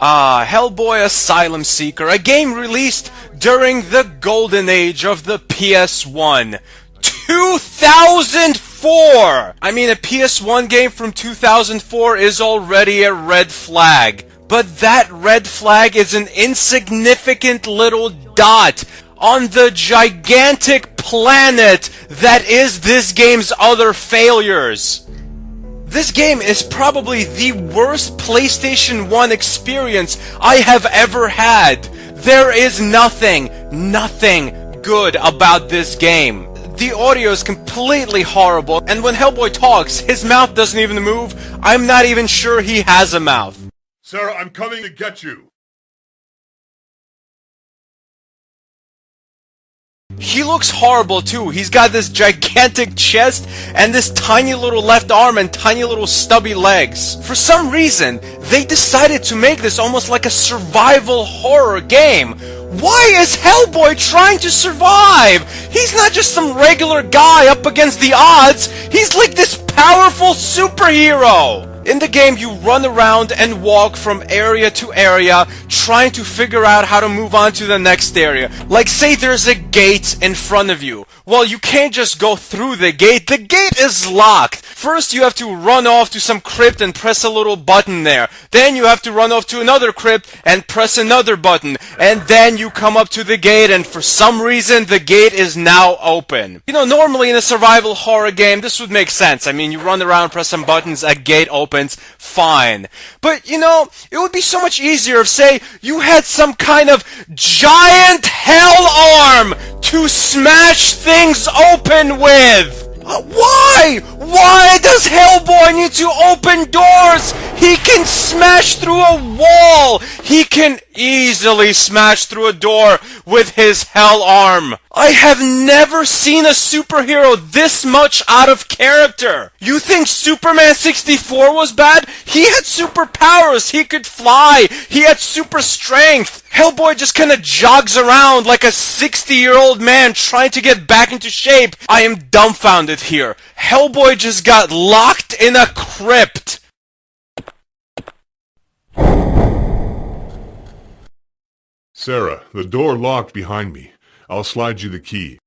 Hellboy Asylum Seeker, a game released during the golden age of the PS1. 2004! I mean, a PS1 game from 2004 is already a red flag. But that red flag is an insignificant little dot on the gigantic planet that is this game's other failures. This game is probably the worst PlayStation 1 experience I have ever had. There is nothing good about this game. The audio is completely horrible, and when Hellboy talks, his mouth doesn't even move. I'm not even sure he has a mouth. Sarah, I'm coming to get you. He looks horrible too. He's got this gigantic chest and this tiny little left arm and tiny little stubby legs. For some reason, they decided to make this almost like a survival horror game. Why is Hellboy trying to survive? He's not just some regular guy up against the odds. He's like this powerful superhero. In the game, you run around and walk from area to area, trying to figure out how to move on to the next area. Like, say there's a gate in front of you. Well, you can't just go through the gate. The gate is locked. First, you have to run off to some crypt and press a little button there. Then you have to run off to another crypt and press another button. And then you come up to the gate, and for some reason, the gate is now open. You know, normally in a survival horror game, this would make sense. I mean, you run around, press some buttons, a gate opens. Fine. But, you know, it would be so much easier if, say, you had some kind of giant hell arm to smash things open with. Why? Why does Hellboy need to open doors? He can smash through a wall. He can easily smash through a door with his hell arm. I have never seen a superhero this much out of character. You think Superman 64 was bad? He had superpowers. He could fly. He had super strength. Hellboy just kind of jogs around like a 60-year-old man trying to get back into shape. I am dumbfounded here. Hellboy just got locked in a crypt. Sarah, the door locked behind me. I'll slide you the key.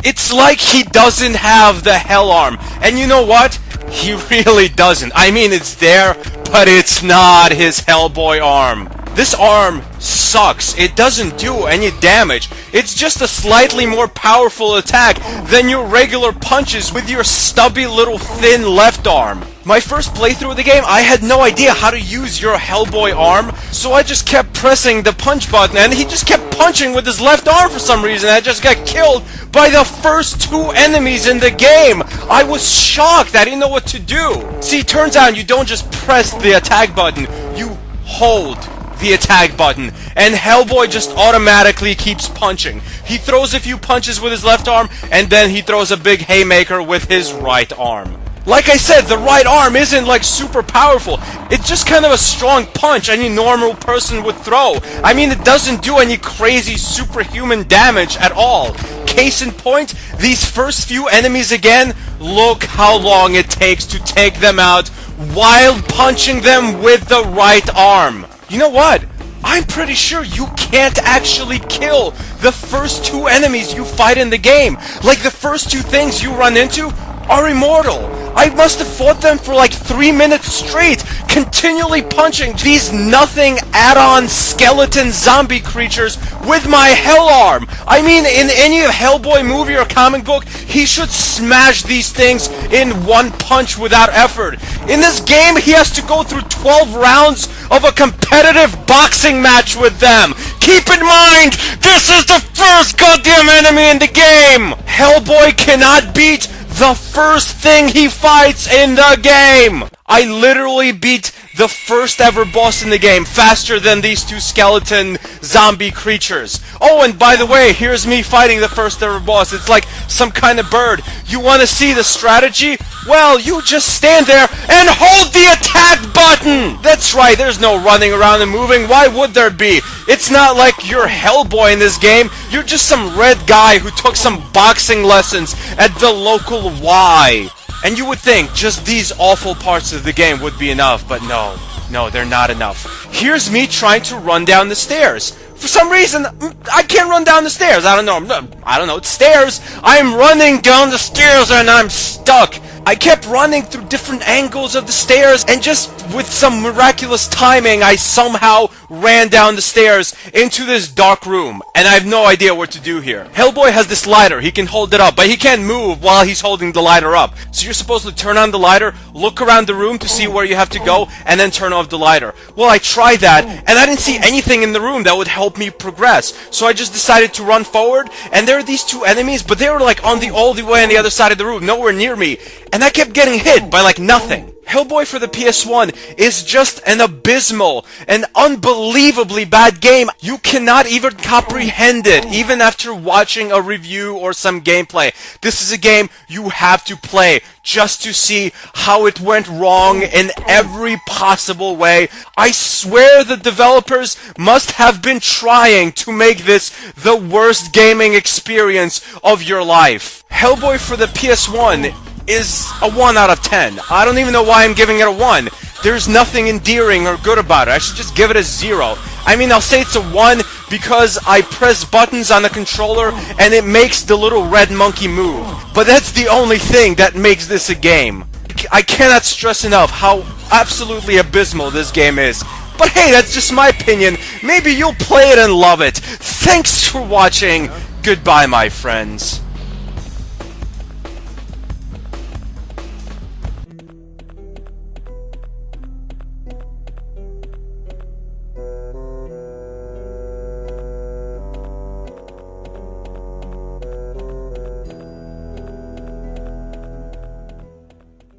It's like he doesn't have the hell arm. And you know what? He really doesn't. I mean, it's there, but it's not his Hellboy arm. This arm sucks. It doesn't do any damage. It's just a slightly more powerful attack than your regular punches with your stubby little thin left arm. My first playthrough of the game, I had no idea how to use your Hellboy arm, so I just kept pressing the punch button, and he just kept punching with his left arm for some reason. I just got killed by the first two enemies in the game. I was shocked. I didn't know what to do. See, turns out you don't just press the attack button, you hold the attack button, and Hellboy just automatically keeps punching. He throws a few punches with his left arm, and then he throws a big haymaker with his right arm. Like I said, the right arm isn't like super powerful. It's just kind of a strong punch any normal person would throw. I mean, it doesn't do any crazy superhuman damage at all. Case in point, these first few enemies again, look how long it takes to take them out while punching them with the right arm. You know what? I'm pretty sure you can't actually kill the first two enemies you fight in the game. Like, the first two things you run into are immortal. I must have fought them for like 3 minutes straight, continually punching these nothing add-on skeleton zombie creatures with my hell arm. I mean, in any Hellboy movie or comic book, he should smash these things in one punch without effort. In this game, he has to go through 12 rounds of a competitive boxing match with them. Keep in mind, this is the first goddamn enemy in the game! Hellboy cannot beat the first thing he fights in the game! I literally beat the first ever boss in the game faster than these two skeleton zombie creatures. Oh, and by the way, here's me fighting the first ever boss. It's like some kind of bird. You want to see the strategy? Well, you just stand there and hold the attack button! That's right, there's no running around and moving. Why would there be? It's not like you're Hellboy in this game. You're just some red guy who took some boxing lessons at the local Y. And you would think just these awful parts of the game would be enough, but no. No, they're not enough. Here's me trying to run down the stairs. For some reason, I can't run down the stairs. I don't know. It's stairs. I'm running down the stairs and I'm stuck. I kept running through different angles of the stairs, and just with some miraculous timing, I somehow ran down the stairs into this dark room, and I have no idea what to do here. Hellboy has this lighter. He can hold it up, but he can't move while he's holding the lighter up. So you're supposed to turn on the lighter, look around the room to see where you have to go, and then turn off the lighter. Well, I tried that, and I didn't see anything in the room that would help me progress. So I just decided to run forward, and there are these two enemies, but they were like all the way on the other side of the room, nowhere near me. And I kept getting hit by like nothing. Hellboy for the PS1 is just an abysmal, an unbelievably bad game. You cannot even comprehend it, even after watching a review or some gameplay. This is a game you have to play just to see how it went wrong in every possible way. I swear the developers must have been trying to make this the worst gaming experience of your life. Hellboy for the PS1 is a 1 out of 10. I don't even know why I'm giving it a 1. There's nothing endearing or good about it. I should just give it a 0. I mean, I'll say it's a 1 because I press buttons on the controller and it makes the little red monkey move. But that's the only thing that makes this a game. I cannot stress enough how absolutely abysmal this game is. But hey, that's just my opinion. Maybe you'll play it and love it. Thanks for watching. Goodbye, my friends.